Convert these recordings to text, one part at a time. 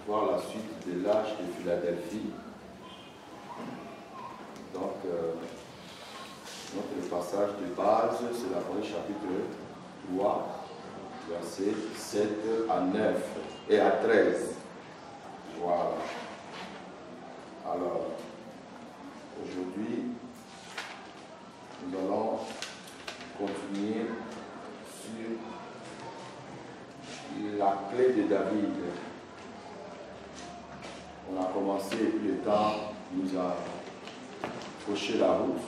voir la suite de l'âge de Philadelphie. Donc, notre passage de base, c'est l'Apocalypse chapitre 3, versets 7 à 9 et à 13. Voilà. Alors, aujourd'hui, nous allons continuer sur la clé de David. On a commencé et puis le temps nous a fauché la route.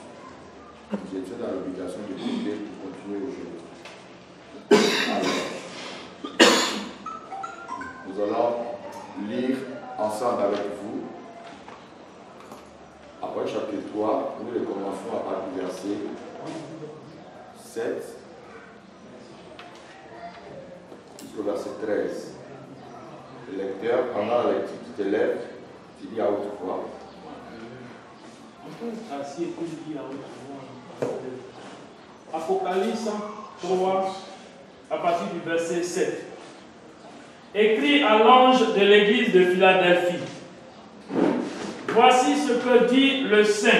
Nous étions dans l'obligation de couper pour continuer aujourd'hui. Alors, nous allons lire ensemble avec vous Apocalypse chapitre 3. Nous le commençons à partir du verset 7 jusqu'au verset 13. Le lecteur, pendant la lecture, tu te lèves, tu dis à haute voix. Apocalypse 3, à partir du verset 7. Écrit à l'ange de l'église de Philadelphie. Voici ce que dit le Saint,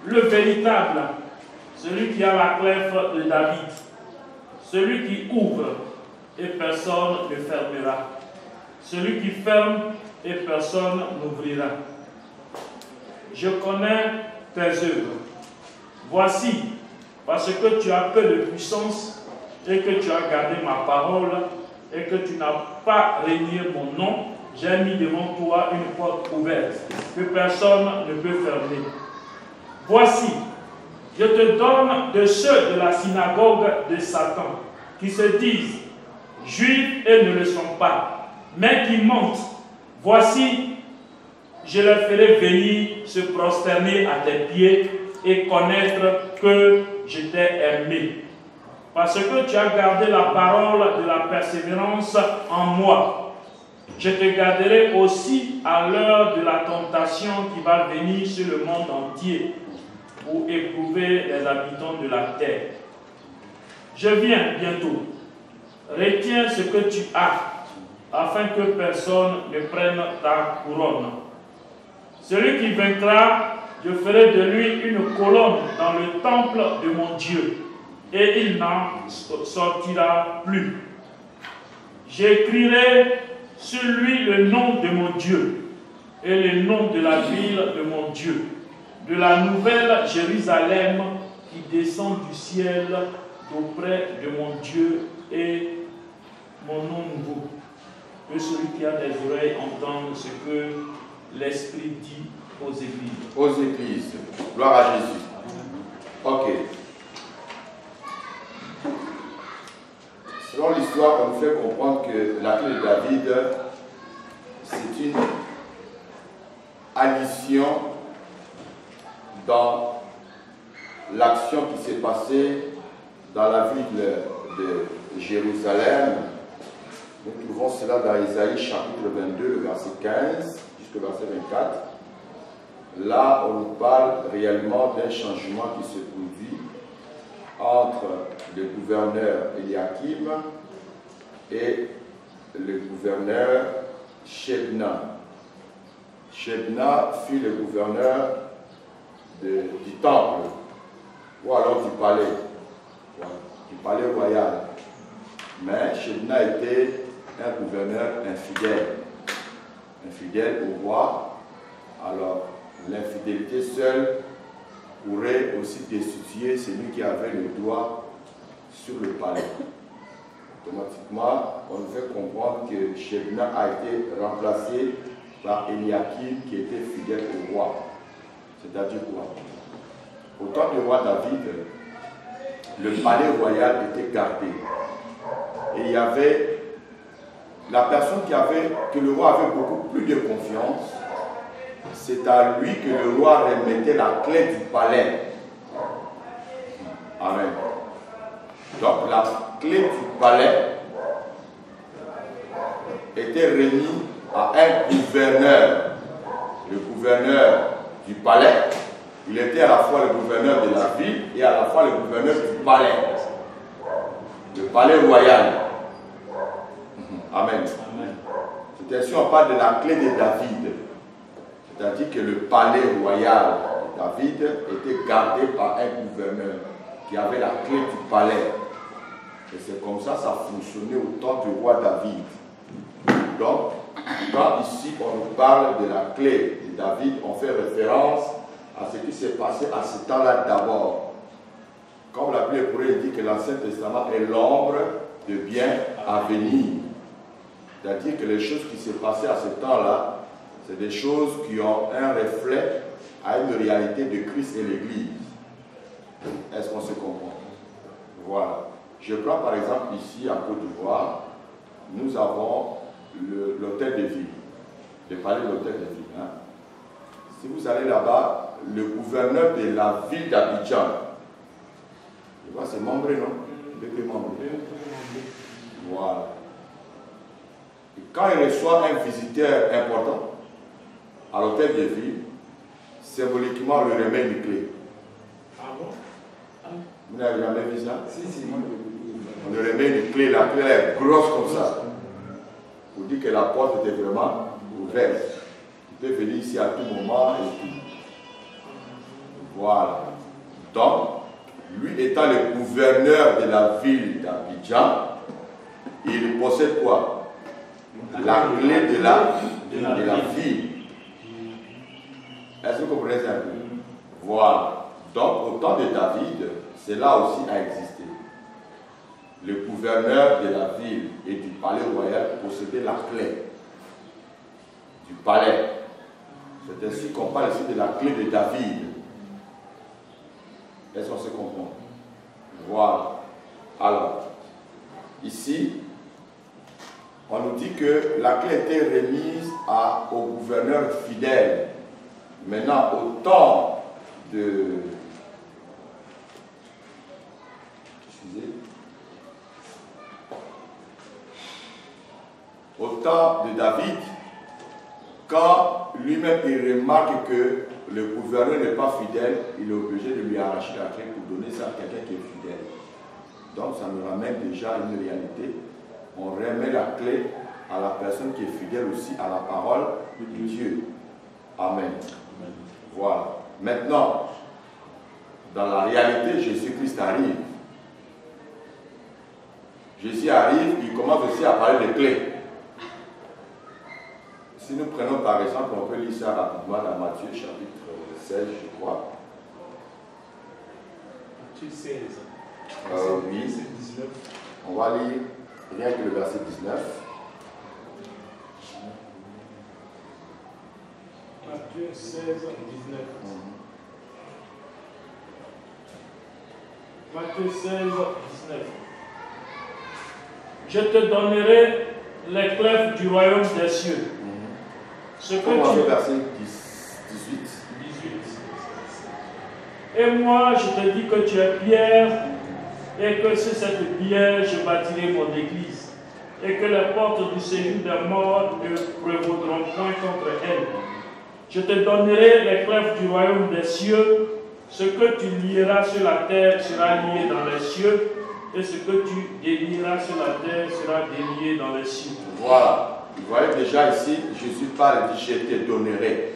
le véritable, celui qui a la clef de David, celui qui ouvre et personne ne fermera, celui qui ferme et personne n'ouvrira. Je connais tes œuvres. Voici, parce que tu as peu de puissance et que tu as gardé ma parole et que tu n'as pas renié mon nom, j'ai mis devant toi une porte ouverte que personne ne peut fermer. Voici, je te donne de ceux de la synagogue de Satan qui se disent juifs et ne le sont pas, mais qui mentent. Voici, je les ferai venir se prosterner à tes pieds et connaître que je t'ai aimé. Parce que tu as gardé la parole de la persévérance en moi. Je te garderai aussi à l'heure de la tentation qui va venir sur le monde entier pour éprouver les habitants de la terre. Je viens bientôt. Retiens ce que tu as, afin que personne ne prenne ta couronne. Celui qui vaincra, je ferai de lui une colonne dans le temple de mon Dieu, et il n'en sortira plus. J'écrirai sur lui le nom de mon Dieu, et le nom de la ville de mon Dieu, de la nouvelle Jérusalem qui descend du ciel auprès de mon Dieu et mon nom nouveau. Que celui qui a des oreilles entende ce que l'Esprit dit aux églises. Aux églises. Gloire à Jésus. Ok. Selon l'histoire, on nous fait comprendre que la clé de David, c'est une addition dans l'action qui s'est passée dans la ville de Jérusalem. Nous trouvons cela dans Isaïe chapitre 22, le verset 15 jusqu'au verset 24. Là, on nous parle réellement d'un changement qui se produit entre le gouverneur Eliakim et le gouverneur Shebna. Shebna fut le gouverneur du temple, ou alors du palais royal. Mais Shebna était un gouverneur infidèle au roi. Alors, l'infidélité seule pourrait aussi destituer celui qui avait le droit sur le palais. Automatiquement, on nous fait comprendre que Shebna a été remplacé par Eliakim qui était fidèle au roi. C'est-à-dire quoi? Au temps du roi David, le palais royal était gardé. Et il y avait la personne que le roi avait beaucoup plus de confiance. C'est à lui que le roi remettait la clé du palais. Amen. Donc la clé du palais était remise à un gouverneur. Le gouverneur du palais, il était à la fois le gouverneur de la ville et à la fois le gouverneur du palais. Le palais royal. Amen. Ici, on parle de la clé de David. C'est-à-dire que le palais royal de David était gardé par un gouverneur qui avait la clé du palais. Et c'est comme ça fonctionnait au temps du roi David. Donc, quand ici on nous parle de la clé de David, on fait référence à ce qui s'est passé à ce temps-là d'abord. Comme la Bible dit que l'Ancien Testament est l'ombre de bien à venir. C'est-à-dire que les choses qui s'est passées à ce temps-là, c'est des choses qui ont un reflet à une réalité de Christ et l'Église. Est-ce qu'on se comprend? Voilà. Je prends par exemple ici en Côte d'Ivoire, nous avons l'hôtel de ville, le palais de l'hôtel de ville. Hein. Si vous allez là-bas, le gouverneur de la ville d'Abidjan, je vois c'est Mambré, non? Bébé Mambré. Voilà. Et quand il reçoit un visiteur important à l'hôtel de ville, symboliquement on lui remet une clé. Ah bon? Vous n'avez jamais vu ça? Si, on lui remet une clé, la clé est grosse comme ça. Pour dire que la porte était vraiment ouverte. Il peut venir ici à tout moment et tout. Voilà. Donc, lui étant le gouverneur de la ville d'Abidjan, il possède quoi? La clé de la ville. Est-ce que vous comprenez ça un peu? Voilà. Donc, au temps de David, cela aussi a existé. Le gouverneur de la ville et du palais royal possédait la clé du palais. C'est ainsi qu'on parle ici de la clé de David. Est-ce qu'on se comprend? Voilà. Alors, ici, on nous dit que la clé était remise au gouverneur fidèle. Maintenant, au temps de... Au temps de David, quand lui-même il remarque que le gouverneur n'est pas fidèle, il est obligé de lui arracher la clé pour donner ça à quelqu'un qui est fidèle. Donc ça nous ramène déjà à une réalité. On remet la clé à la personne qui est fidèle aussi à la parole de Dieu. Amen. Voilà. Maintenant, dans la réalité, Jésus-Christ arrive. Jésus arrive, il commence aussi à parler de clés. Si nous prenons par exemple, on peut lire ça rapidement dans Matthieu chapitre 16, je crois. Matthieu 16. Oui. 19. On va lire rien que le verset 19. Matthieu 16, 19. Matthieu 16, 19. Je te donnerai les clefs du royaume des cieux. Ce que tu... verset 18. 18. Et moi, je te dis que tu es pierre, et que sur cette pierre, je bâtirai mon église, et que les portes du séjour des morts ne prévaudront point contre elle. Je te donnerai les clefs du royaume des cieux. Ce que tu lieras sur la terre sera lié dans les cieux, et ce que tu délieras sur la terre sera délié dans les cieux. Voilà. Vous voyez déjà ici, Jésus parle, dit je te donnerai.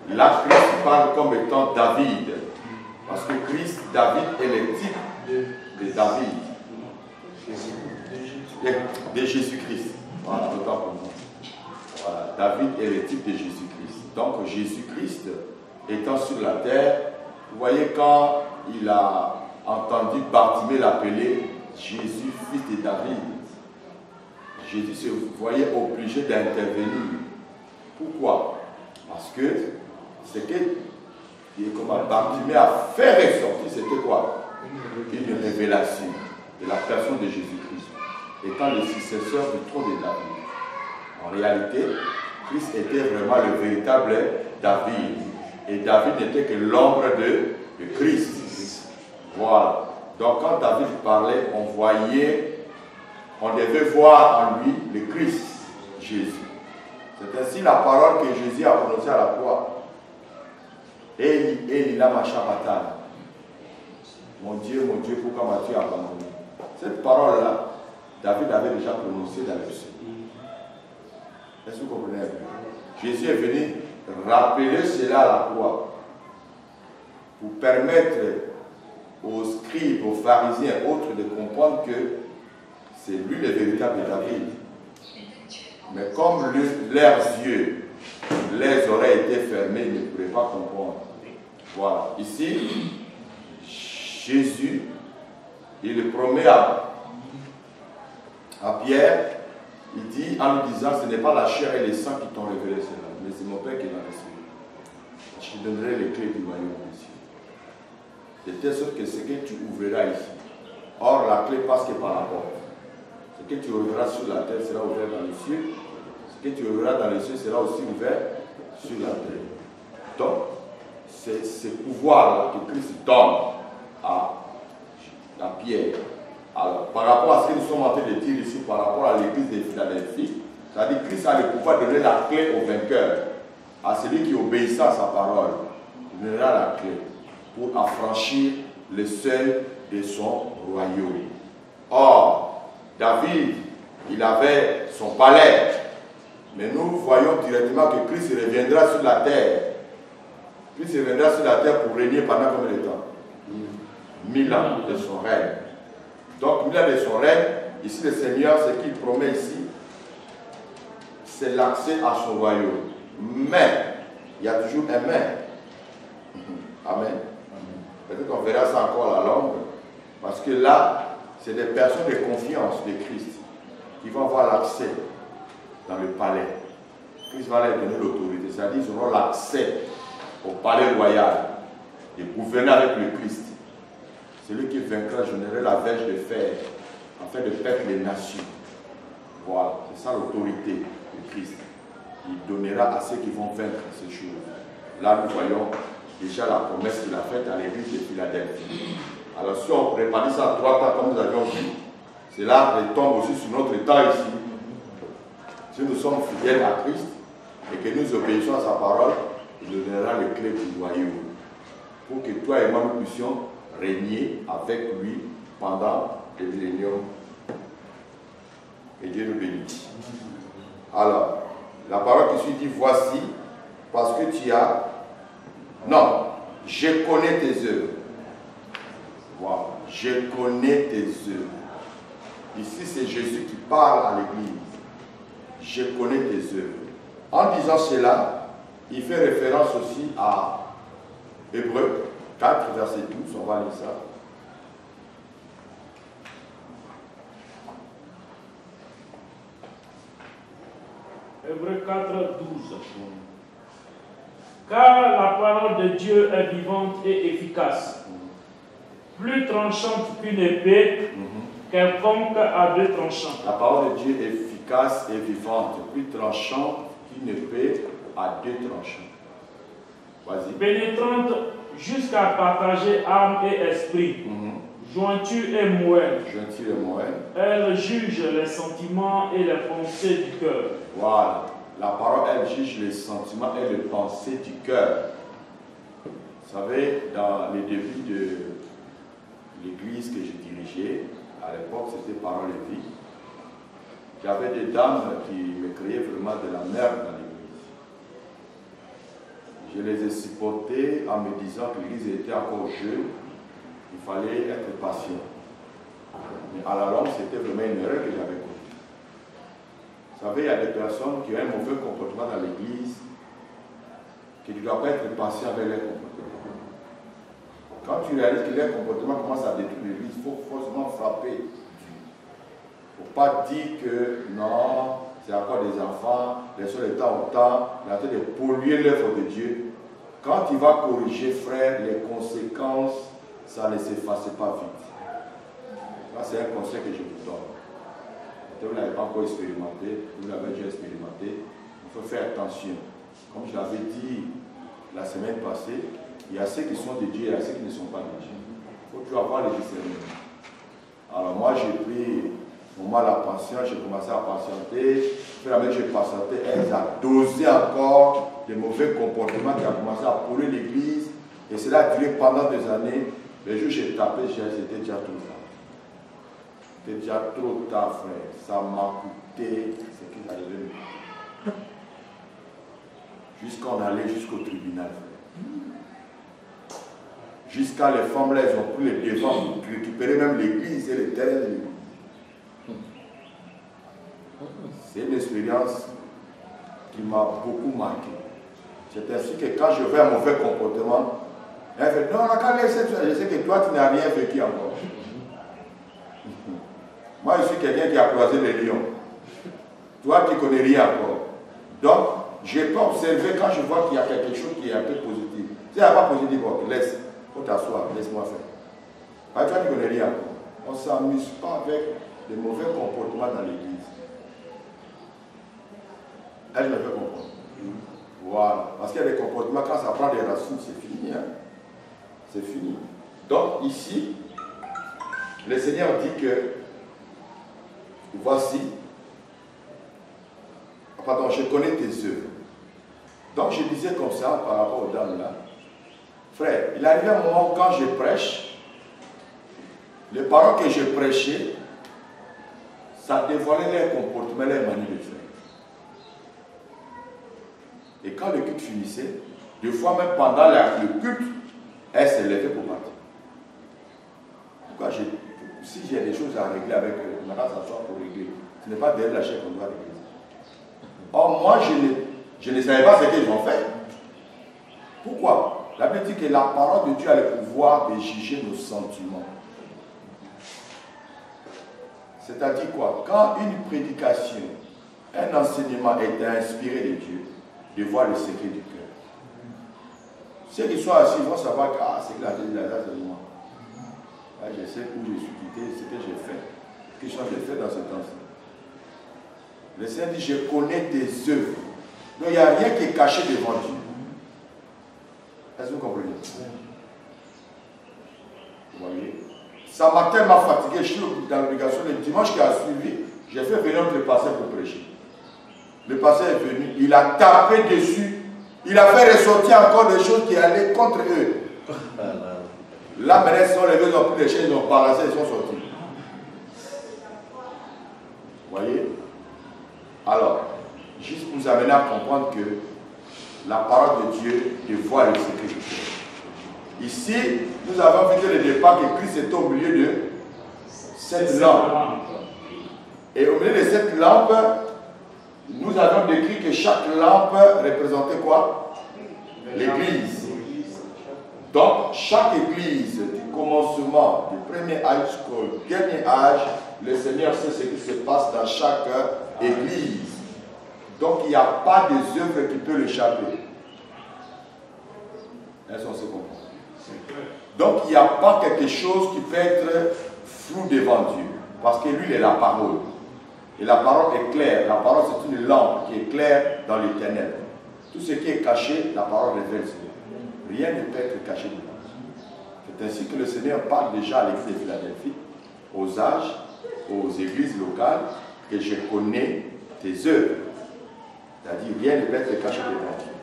Là, Christ parle comme étant David. Parce que Christ, David est le type de David. De Jésus-Christ. Voilà, autant pour moi. Voilà, David est le type de Jésus-Christ. Donc Jésus-Christ étant sur la terre, vous voyez quand il a entendu Bartimée l'appeler Jésus, fils de David, Jésus se voyait obligé d'intervenir. Pourquoi? Parce que ce que Bartimée a fait ressortir, c'était quoi? Une révélation de la personne de Jésus-Christ, étant le successeur du trône de David. En réalité, Christ était vraiment le véritable David. Et David n'était que l'ombre de Christ. Voilà. Donc quand David parlait, on devait voir en lui le Christ, Jésus. C'est ainsi la parole que Jésus a prononcée à la croix. Eli, Eli, lama sabachthani. Mon Dieu, pourquoi m'as-tu abandonné? Cette parole-là, David avait déjà prononcée dans le ciel. Est-ce que vous comprenez? Jésus est venu rappeler cela à la croix pour permettre aux scribes, aux pharisiens et autres de comprendre que c'est lui le véritable David. Mais comme leurs yeux, les oreilles étaient fermées, ils ne pouvaient pas comprendre. Voilà. Ici, Jésus, il promet à Pierre, il dit en lui disant, ce n'est pas la chair et le sang qui t'ont révélé cela, mais c'est mon Père qui l'a reçu. Je te donnerai les clés du royaume des cieux. De telle sorte que ce que tu ouvriras ici, or la clé passe que par la porte. Ce que tu ouvriras sur la terre sera ouvert dans les cieux. Ce que tu ouvriras dans les cieux sera aussi ouvert sur la terre. Donc, c'est ce pouvoir que Christ donne à Pierre. Alors, par rapport à ce que nous sommes en train de dire ici, par rapport à l'église de Philadelphie, c'est-à-dire que Christ a le pouvoir de donner la clé au vainqueur, à celui qui obéissant à sa parole. Il donnera la clé pour affranchir le seuil de son royaume. Or, David, il avait son palais, mais nous voyons directement que Christ reviendra sur la terre. Christ reviendra sur la terre pour régner pendant combien de temps? 1000 ans de son règne. Donc, 1000 ans de son règne, ici le Seigneur, ce qu'il promet ici, c'est l'accès à son royaume. Mais, il y a toujours un mais. Amen. Peut-être qu'on verra ça encore à la longue, parce que là, c'est des personnes de confiance de Christ qui vont avoir l'accès dans le palais. Christ va leur donner l'autorité, c'est-à-dire qu'ils auront l'accès au palais royal et gouverner avec le Christ. Celui qui vaincra, je donnerai la verge de fer afin de perdre les nations. Voilà, c'est ça l'autorité de Christ. Il donnera à ceux qui vont vaincre ces choses. Là, nous voyons déjà la promesse qu'il a faite à l'église de Philadelphie. Alors, si on prépare ça à 3 temps, comme nous avions vu, cela retombe aussi sur notre temps ici. Si nous sommes fidèles à Christ et que nous obéissons à sa parole, il nous donnera les clés du royaume pour que toi et moi nous puissions régner avec lui pendant les milléniums. Et Dieu nous bénisse. Alors, la parole qui suit dit, voici, parce que tu as... Non, je connais tes œuvres. Wow. Je connais tes œuvres. Ici, c'est Jésus qui parle à l'Église. Je connais tes œuvres. En disant cela, il fait référence aussi à Hébreux 4, verset 12. On va lire ça. Hébreux 4, 12. Car la parole de Dieu est vivante et efficace, plus tranchante qu'une épée, quelconque à 2 tranchants. La parole de Dieu est efficace et vivante, plus tranchante qu'une épée à 2 tranchants. Vas-y. Pénétrante jusqu'à partager âme et esprit, jointure et moelle. Jointure et moelle. Elle juge les sentiments et les pensées du cœur. Voilà. La parole, elle juge les sentiments et les pensées du cœur. Vous savez, dans les débuts de l'église que je dirigeais, à l'époque c'était Parole et Vie, j'avais des dames qui me créaient vraiment de la merde dans l'église. Je les ai supportées en me disant que l'église était encore jeune, il fallait être patient. Mais à la longue, c'était vraiment une erreur que j'avais commise. Vous savez, il y a des personnes qui ont un mauvais comportement dans l'église, qui ne doivent pas être patient avec leur comportement. Quand tu réalises que leur comportement commence à détruire l'église, il faut forcément frapper. Il ne faut pas dire que non, c'est encore des enfants, les seuls étant autant, il est en train de polluer l'œuvre de Dieu. Quand il va corriger, frère, les conséquences, ça ne s'efface pas vite. Là, c'est un conseil que je vous donne. Vous n'avez pas encore expérimenté, vous l'avez déjà expérimenté, il faut faire attention. Comme je l'avais dit la semaine passée, il y a ceux qui sont de Dieu et il y a ceux qui ne sont pas de Dieu. Il faut toujours avoir les discernements. Alors moi j'ai pris mon mal à patience, j'ai commencé à patienter, puis la même j'ai patienté, elle a dosé encore des mauvais comportements qui ont commencé à polluer l'église, et cela a duré pendant des années. Le jour où j'ai tapé, c'était déjà trop tard. C'était déjà trop tard, frère. Ça m'a coûté ce qu'il allait me. Jusqu'on allait jusqu'au tribunal. Jusqu'à les femmes là, ils ont pris les devants pour récupérer même l'église et les terrains de l'église. C'est une expérience qui m'a beaucoup marqué. C'est ainsi que quand je fais un mauvais comportement, elle fait non, je sais que toi tu n'as rien vécu encore. Moi je suis quelqu'un qui a croisé les lions. Toi tu ne connais rien encore. Donc je peux observer quand je vois qu'il y a quelque chose qui est un peu positif. Si il n'y a pas positif, bon, laisse, il faut t'asseoir, laisse-moi faire. Toi tu ne connais rien encore. On ne s'amuse pas avec les mauvais comportements dans l'église. Elle me fait comprendre. Voilà. Parce qu'il y a des comportements, quand ça prend des racines, c'est fini. Hein? C'est fini. Donc ici, le Seigneur dit que voici, pardon, je connais tes œuvres. Donc je disais comme ça par rapport aux dames là. Frère, il arrive un moment quand je prêche, les paroles que je prêchais, ça dévoilait leur comportement, leur manière de faire. Et quand le culte finissait, des fois même pendant le culte, elle s'est levée pour partir. Pourquoi si j'ai des choses à régler avec eux, on va s'asseoir pour régler. Ce n'est pas d'elle la chair qu'on doit régler. Or, moi, je ne savais pas ce qu'ils ont fait. Pourquoi? La Bible dit que la parole de Dieu a le pouvoir de juger nos sentiments. C'est-à-dire quoi? Quand une prédication, un enseignement est inspiré de Dieu, de voir le secret du cœur. Ceux qui sont assis vont savoir que c'est que la là, c'est moi. Je sais où je suis quitté, ce que j'ai fait. Qu'est-ce que j'ai fait dans ce temps-ci. Le Seigneur dit, je connais tes œuvres. Donc il n'y a rien qui est caché devant Dieu. Est-ce que vous comprenez? Vous voyez? Ça m'a tellement fatigué, je suis dans l'obligation. Le dimanche qui a suivi, j'ai fait venir le pasteur pour prêcher. Le pasteur est venu, il a tapé dessus, il a fait ressortir encore des choses qui allaient contre eux. Là, maintenant, ils sont levés, ils ont pris les chaises, ils ont balancé, ils sont sortis. Vous voyez? Alors, juste pour vous amener à comprendre que la parole de Dieu dévoile le secret du cœur. Ici, nous avons vu dès le départ que Christ est au milieu de cette lampe. Et au milieu de cette lampe, nous avons décrit que chaque lampe représentait quoi? L'église. Donc, chaque église, du commencement, du premier âge jusqu'au dernier âge, le Seigneur sait ce qui se passe dans chaque église. Donc, il n'y a pas des œuvres qui peuvent l'échapper. Est-ce qu'on se comprend? Donc, il n'y a pas quelque chose qui peut être flou devant Dieu. Parce que lui, il est la parole. Et la parole est claire. La parole, c'est une lampe qui est claire dans les ténèbres. Tout ce qui est caché, la parole révèle cela. Rien ne peut être caché devant Dieu. C'est ainsi que le Seigneur parle déjà à l'église de Philadelphie, aux âges, aux églises locales, que je connais tes œuvres. C'est-à-dire, rien ne peut être caché devant Dieu.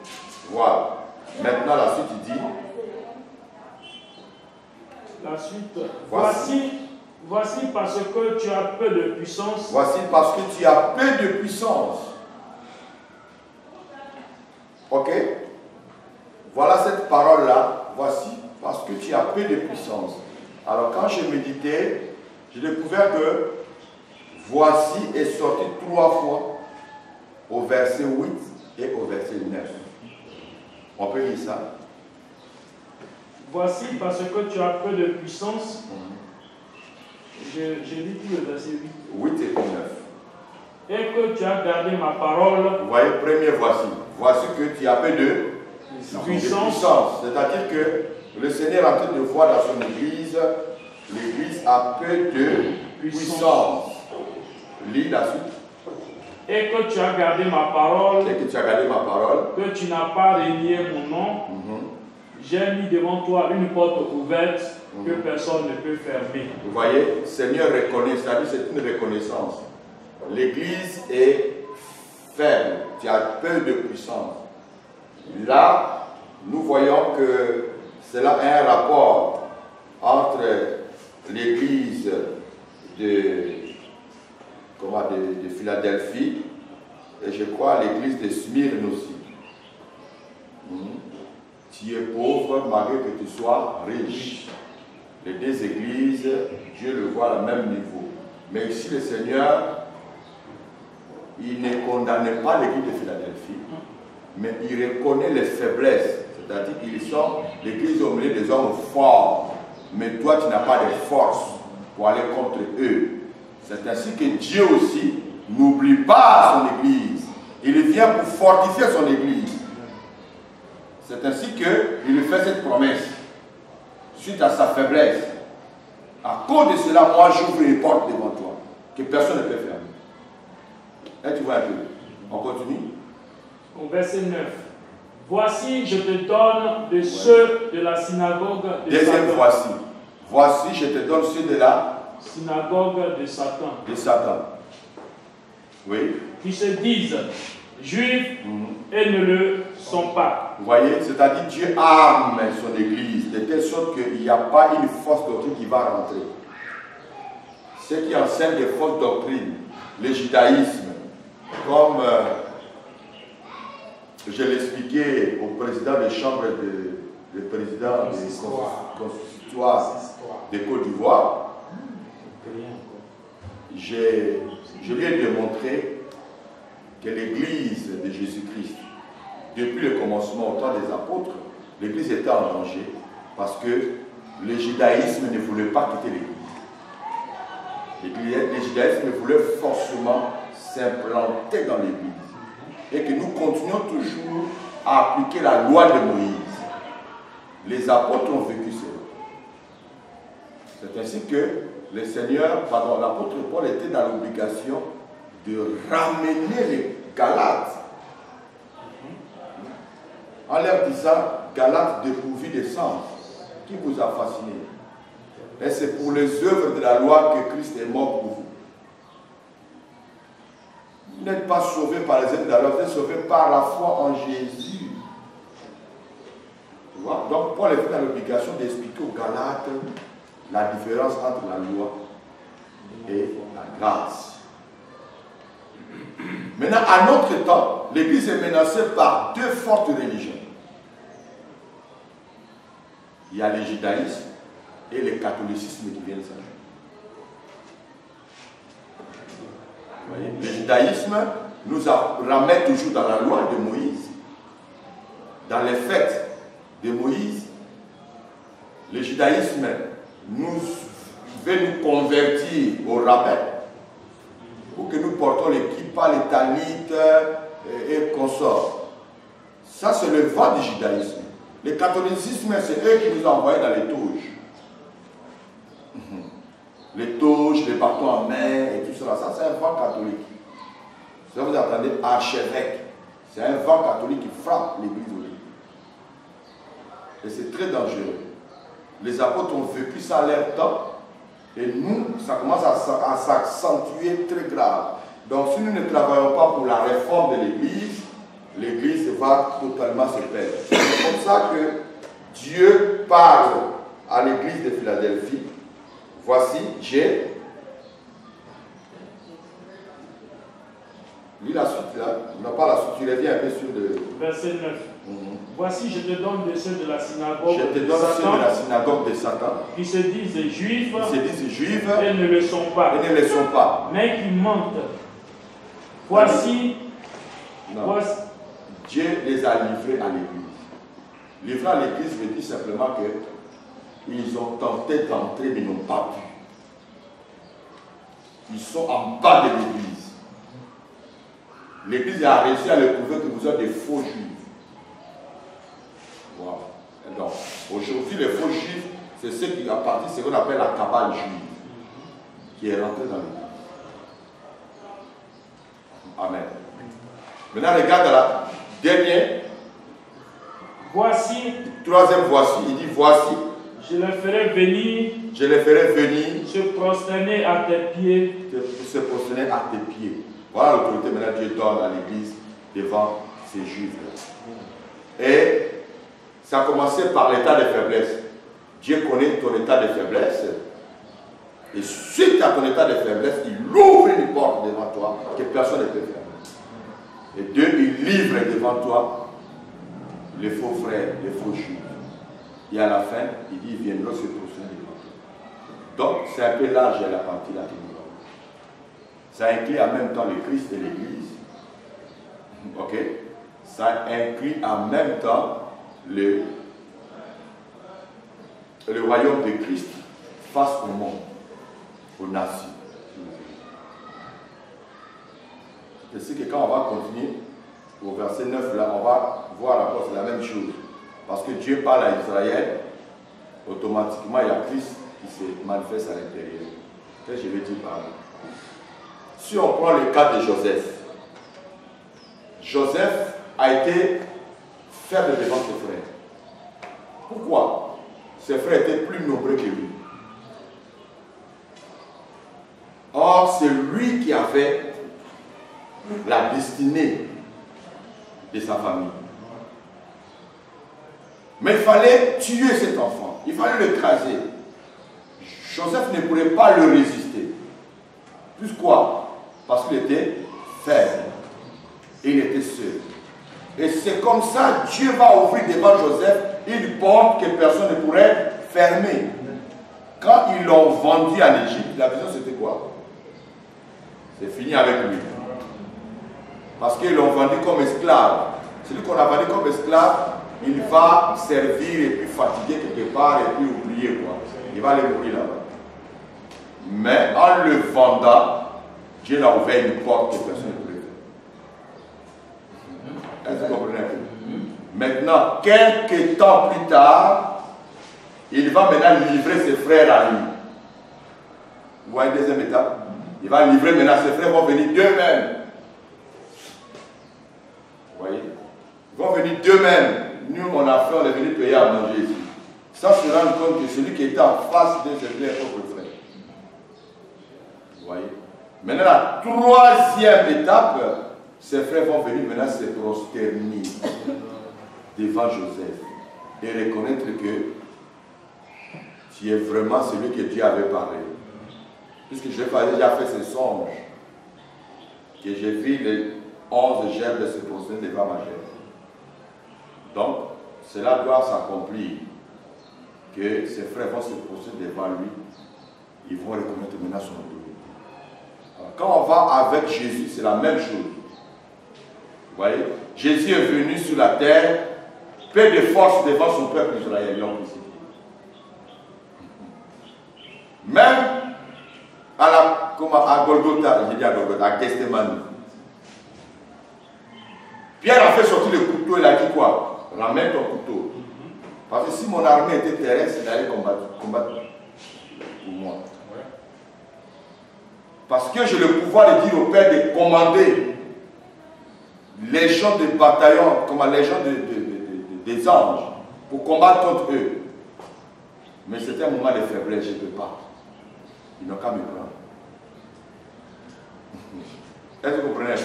Voilà. Maintenant, la suite, il dit. La suite. Voici parce que tu as peu de puissance. Voici parce que tu as peu de puissance. Ok? Voilà cette parole-là. Voici parce que tu as peu de puissance. Alors quand je méditais, j'ai découvert que voici est sorti 3 fois au verset 8 et au verset 9. On peut lire ça. Voici parce que tu as peu de puissance. J'ai dit tout le verset 8. 8 et 9. Et que tu as gardé ma parole. Vous voyez, premier voici. Voici que tu as peu de puissance. C'est-à-dire que le Seigneur est en train de voir dans son église, l'église a peu de puissance. Lis la suite. Et que tu as gardé ma parole. Et que tu as gardé ma parole. Que tu n'as pas renié mon nom. J'ai mis devant toi une porte ouverte que personne ne peut fermer. Vous voyez, le Seigneur reconnaît, c'est-à-dire c'est une reconnaissance. L'église est faible, tu as peu de puissance. Là, nous voyons que cela a un rapport entre l'église de Philadelphie Et je crois à l'église de Smyrne aussi. Tu es pauvre malgré que tu sois riche. Les deux églises, Dieu le voit à même niveau. Mais ici, le Seigneur, il ne condamne pas l'église de Philadelphie, mais il reconnaît les faiblesses. C'est-à-dire qu'ils sont l'église au milieu des hommes forts. Mais toi, tu n'as pas de force pour aller contre eux. C'est ainsi que Dieu aussi n'oublie pas son église. Il vient pour fortifier son église. C'est ainsi qu'il lui fait cette promesse. Suite à sa faiblesse. À cause de cela, moi, j'ouvre une porte devant toi que personne ne peut fermer. Là, tu vois un peu. On continue. Au verset 9. Voici, je te donne de ceux de la synagogue de Deuxième Satan. voici. Voici, je te donne ceux de la Synagogue de Satan. de Satan. Oui. Qui se disent juifs et ne le sont pas. Vous voyez, c'est-à-dire Dieu arme son église de telle sorte qu'il n'y a pas une fausse doctrine qui va rentrer. Ceux qui enseignent des fausses doctrines, le judaïsme, comme je l'expliquais au président des chambres le président des constitutoires de Côte d'Ivoire, je lui ai démontré que l'église de Jésus-Christ, depuis le commencement au temps des apôtres, l'église était en danger parce que le judaïsme ne voulait pas quitter l'église. Le judaïsme voulait forcément s'implanter dans l'église. Et que nous continuons toujours à appliquer la loi de Moïse. Les apôtres ont vécu cela. C'est ainsi que l'apôtre Paul était dans l'obligation de ramener les Galates en leur disant, Galates dépourvus de sens, qui vous a fasciné? Et c'est pour les œuvres de la loi que Christ est mort pour vous. Vous n'êtes pas sauvés par les œuvres de la loi, vous êtes sauvés par la foi en Jésus. Tu vois? Donc Paul était dans l'obligation d'expliquer aux Galates la différence entre la loi et la grâce. Maintenant, à notre temps, l'Église est menacée par deux fortes religions. Il y a le judaïsme et le catholicisme qui viennent s'ajouter. Le judaïsme nous ramène toujours dans la loi de Moïse, dans les fêtes de Moïse. Le judaïsme veut nous convertir au rabbin pour que nous portons les kippas, les tanites et consorts. Ça, c'est le vent du judaïsme. Le catholicisme, c'est eux qui nous ont envoyés dans les touches. Les touches, les bâtons en main et tout cela. Ça, c'est un vent catholique. Ça, vous entendez archevêque. C'est un vent catholique qui frappe l'église aujourd'hui. Et c'est très dangereux. Les apôtres ont vécu ça à leur temps. Et nous, ça commence à s'accentuer très grave. Donc, si nous ne travaillons pas pour la réforme de l'église, l'église va totalement se perdre. C'est comme ça que Dieu parle à l'église de Philadelphie. Voici, j'ai. Lis la suite là. Non, pas la suite, tu reviens un peu sur le. Verset 9. Voici, je te donne de ceux de la synagogue de Satan. Qui se disent juifs. Et ne le sont pas. Mais qui mentent. Voici. Dieu les a livrés à l'église. Livrés à l'église veut dire simplement qu'ils ont tenté d'entrer mais n'ont pas pu. Ils sont en bas de l'église. L'église a réussi à le prouver que vous êtes des faux juifs. Voilà. Donc, aujourd'hui, les faux juifs, c'est ceux qui appartiennent à ce qu'on appelle la cabale juive, qui est rentrée dans l'église. Amen. Maintenant, regarde la dernière. Voici. Troisième voici. Il dit voici. Je les ferai venir. Se prosterner à tes pieds. Se prosterner à tes pieds. Voilà l'autorité maintenant Dieu donne à l'église devant ces juifs. Et ça a commencé par l'état de faiblesse. Dieu connaît ton état de faiblesse. Et suite à ton état de faiblesse, il ouvre une porte devant toi que personne ne peut faire. Et 2, il livre devant toi les faux frères, les faux juifs. Et à la fin, il dit, ils viendront se prosterner devant toi. Donc, c'est un peu large la partie là. Ça inclut en même temps le Christ et l'Église. Ok? Ça inclut en même temps le royaume de Christ face au monde, aux nations. C'est ce que quand on va continuer au verset 9 là, on va voir encore c'est la même chose. Parce que Dieu parle à Israël, automatiquement il y a Christ qui se manifeste à l'intérieur. Qu'est-ce que je veux dire par là? Si on prend le cas de Joseph, Joseph a été faible devant ses frères. Pourquoi? Ses frères étaient plus nombreux que lui. Or, c'est lui qui avait la destinée de sa famille. Mais il fallait tuer cet enfant. Il fallait l'écraser. Joseph ne pourrait pas le résister. Plus quoi? Parce qu'il était faible. Et il était seul. Et c'est comme ça que Dieu va ouvrir devant Joseph une porte que personne ne pourrait fermer. Quand ils l'ont vendu en Égypte, la vision c'était quoi? C'est fini avec lui. Parce qu'ils l'ont vendu comme esclave. Celui qu'on a vendu comme esclave, il va servir et puis fatiguer quelque part et puis oublier quoi. Il va aller mourir là-bas. Mais en le vendant, Dieu a ouvert une porte que personne ne pouvait faire. Est-ce que vous comprenez un peu? Maintenant, quelques temps plus tard, il va maintenant livrer ses frères à lui. Vous voyez, deuxième étape. Il va livrer maintenant, ses frères vont venir d'eux-mêmes. Vous voyez? Ils vont venir d'eux-mêmes. Nous, on a fait, on est venu payer à manger ici. Sans se rendre compte que celui qui était en face de ses propres frères. Vous voyez? Maintenant, la troisième étape, ses frères vont venir maintenant se prosterner devant Joseph et reconnaître que tu es vraiment celui que Dieu avait parlé. Puisque j'ai déjà fait ce songe, que j'ai vu les 11 gerbes se prosterner devant ma gerbe. Donc, cela doit s'accomplir, que ses frères vont se prosterner devant lui, ils vont reconnaître maintenant son autorité. Alors, quand on va avec Jésus, c'est la même chose. Vous voyez, Jésus est venu sur la terre, peu de force devant son peuple Israël, ils l'ont crucifié. Même à Golgotha, j'ai dit à Golgotha, à Gethsémani. Pierre a fait sortir le couteau, il a dit quoi? Ramène ton couteau. Parce que si mon armée était terrestre, il allait combattre pour moi. Parce que j'ai le pouvoir de dire au Père de commander les gens de bataillon, comme les gens des anges, pour combattre contre eux. Mais c'était un moment de faiblesse, je ne peux pas. Ils n'ont qu'à me prendre. Est-ce que vous comprenez un peu?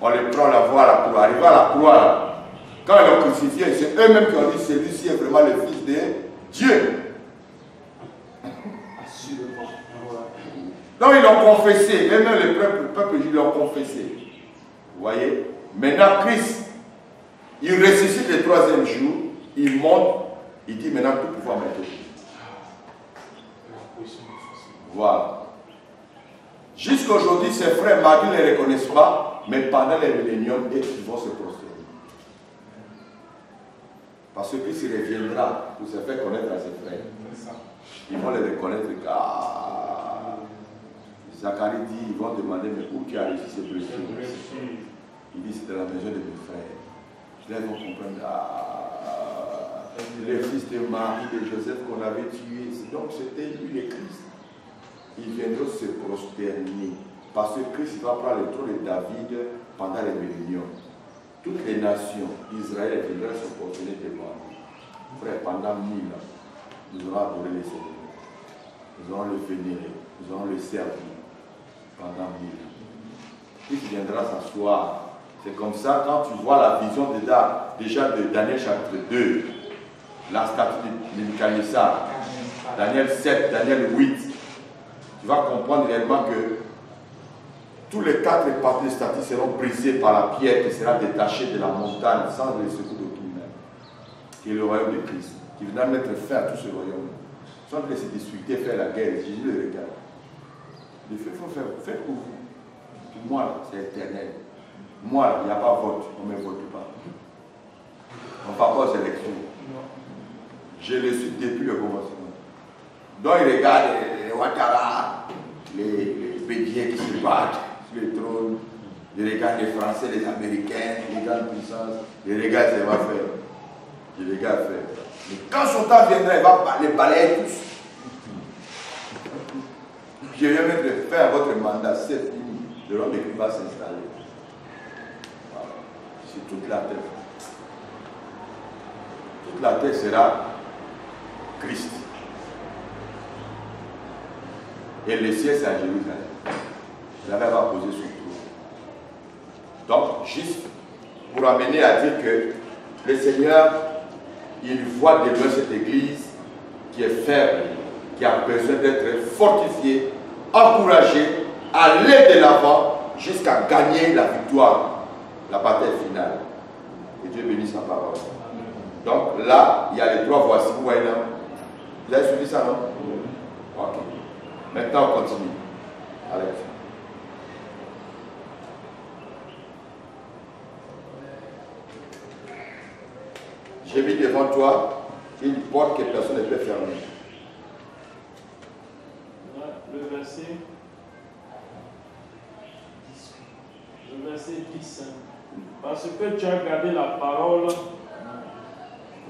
On les prend, on la voit à la croix. Arrivé à la croix, là, quand ils l'ont crucifié, c'est eux-mêmes qui ont dit celui-ci est vraiment le Fils de Dieu. Donc ils l'ont confessé, même le peuple ils l'ont confessé. Vous voyez? Maintenant Christ, il ressuscite le troisième jour, il monte, il dit maintenant tout pouvoir m'être. Voilà. Jusqu'à aujourd'hui, ses frères, malgré ne les reconnaissent pas, mais pendant les réunions, ils vont se prosterner. Parce que Christ reviendra pour se faire connaître à ses frères. Ils vont les reconnaître. Zacharie dit, ils vont demander, mais où tu as reçu ces blessures? Il dit, c'était la maison de mes frères. Là, ils vont comprendre, les fils de Marie, de Joseph qu'on avait tués. Donc, c'était lui le Christ. Ils viendront se prosterner. Parce que Christ va prendre le trône de David pendant les réunions. Toutes les nations, Israël viendront se prosterner devant lui. Frère, pendant 1000 ans, nous allons adorer le Seigneur. Nous allons le vénérer. Nous allons le servir. Pendant 1000 ans. Christ viendra s'asseoir. C'est comme ça, quand tu vois la vision déjà de Daniel chapitre 2, la statue de Nebuchadnezzar, Daniel 7, Daniel 8, tu vas comprendre réellement que tous les 4 parties statiques seront brisées par la pierre qui sera détachée de la montagne sans le secours d'aucune main, qui est le royaume de Christ, qui viendra mettre fin à tout ce royaume. Sans que se disputer, faire la guerre, Jésus le regarde. Il fait, il faut faire pour vous. Pour moi, c'est éternel. Moi, il n'y a pas vote, on ne me vote pas. On ne va pas aux élections. Je le suis depuis le commencement. Donc il regarde les Ouattara, les Bédiens qui se battent sur le trône, il regarde les Français, les Américains, les grandes puissances, il regarde ce qu'il va faire. Il regarde faire. Mais quand son temps viendra, il va les balayer tous. Je viens même de faire votre mandat, c'est fini. Le roi de Christ va s'installer. Voilà. C'est toute la terre. Toute la terre sera Christ. Et le ciel, c'est à Jérusalem. Il avait pas posé son trône. Donc, juste pour amener à dire que le Seigneur, il voit de loin cette église qui est faible, qui a besoin d'être fortifiée, encouragée, aller de l'avant jusqu'à gagner la victoire, la bataille finale. Et Dieu bénisse sa parole. Donc là, il y a les 3 voici. Vous voyez là? Vous avez suivi ça, non? Ok. Maintenant, on continue. Allez. J'ai mis devant toi une porte que personne ne peut fermer. Le verset 10. Parce que tu as gardé la parole.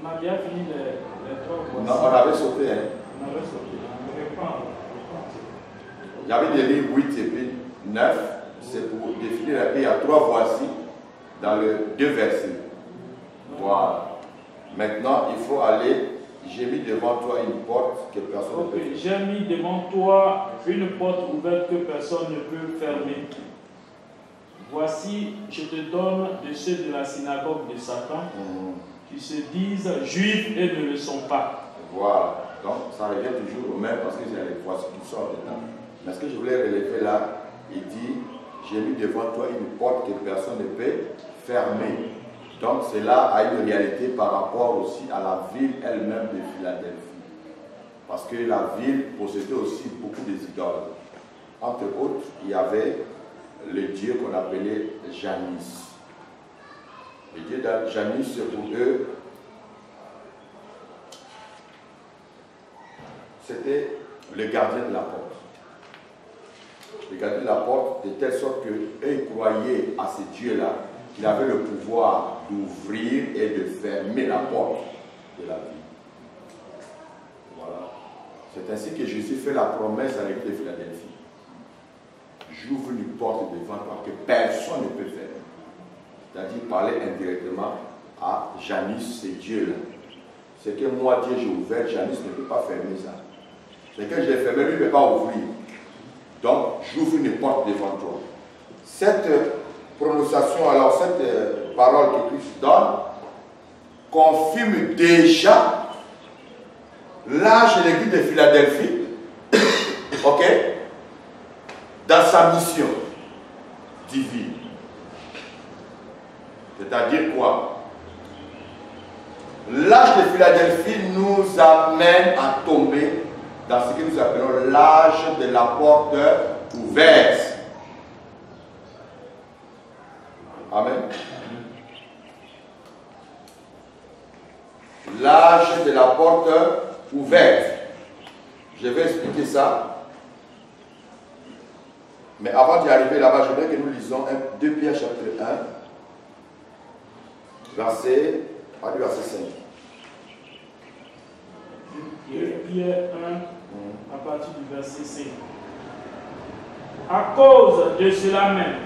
On a bien fini les 3 voici. Non, on avait sauté. Hein. On avait sauté. On reprend. Il y avait des livres 8 et puis 9. C'est pour définir la paix. Il y a 3 voici dans les 2 versets. Voilà. Maintenant, il faut aller. J'ai mis devant toi une porte que personne ne peut fermer. J'ai mis devant toi une porte ouverte que personne ne peut fermer. Voici, je te donne de ceux de la synagogue de Satan qui se disent juifs et ne le sont pas. Voilà. Donc, ça revient toujours au même parce que c'est les voici qui sortent dedans. Mais ce que je voulais relever là, il dit, j'ai mis devant toi une porte que personne ne peut fermer. Donc cela a une réalité par rapport aussi à la ville elle-même de Philadelphie. Parce que la ville possédait aussi beaucoup d'idoles. Entre autres, il y avait le dieu qu'on appelait Janus. Le dieu Janus, pour eux, c'était le gardien de la porte. Le gardien de la porte, de telle sorte qu'eux, ils croyaient à ce dieu-là, qu'il avait le pouvoir d'ouvrir et de fermer la porte de la vie. Voilà. C'est ainsi que Jésus fait la promesse à l'église de Philadelphie. J'ouvre une porte devant toi que personne ne peut fermer. C'est-à-dire parler indirectement à Janus, ce Dieu-là. C'est que moi, Dieu, j'ai ouvert, Janus ne peut pas fermer ça. C'est que j'ai fermé, lui ne peut pas ouvrir. Donc, j'ouvre une porte devant toi. Cette prononciation, alors cette parole que Christ donne, confirme déjà l'âge de l'église de Philadelphie, ok, dans sa mission divine. C'est-à-dire quoi? L'âge de Philadelphie nous amène à tomber dans ce que nous appelons l'âge de la porte ouverte. Amen. L'âge de la porte ouverte. Je vais expliquer ça. Mais avant d'y arriver là-bas, je voudrais que nous lisons 2 Pierre chapitre 1, verset 5. 2 Pierre 1, à partir du verset 5. À cause de cela même,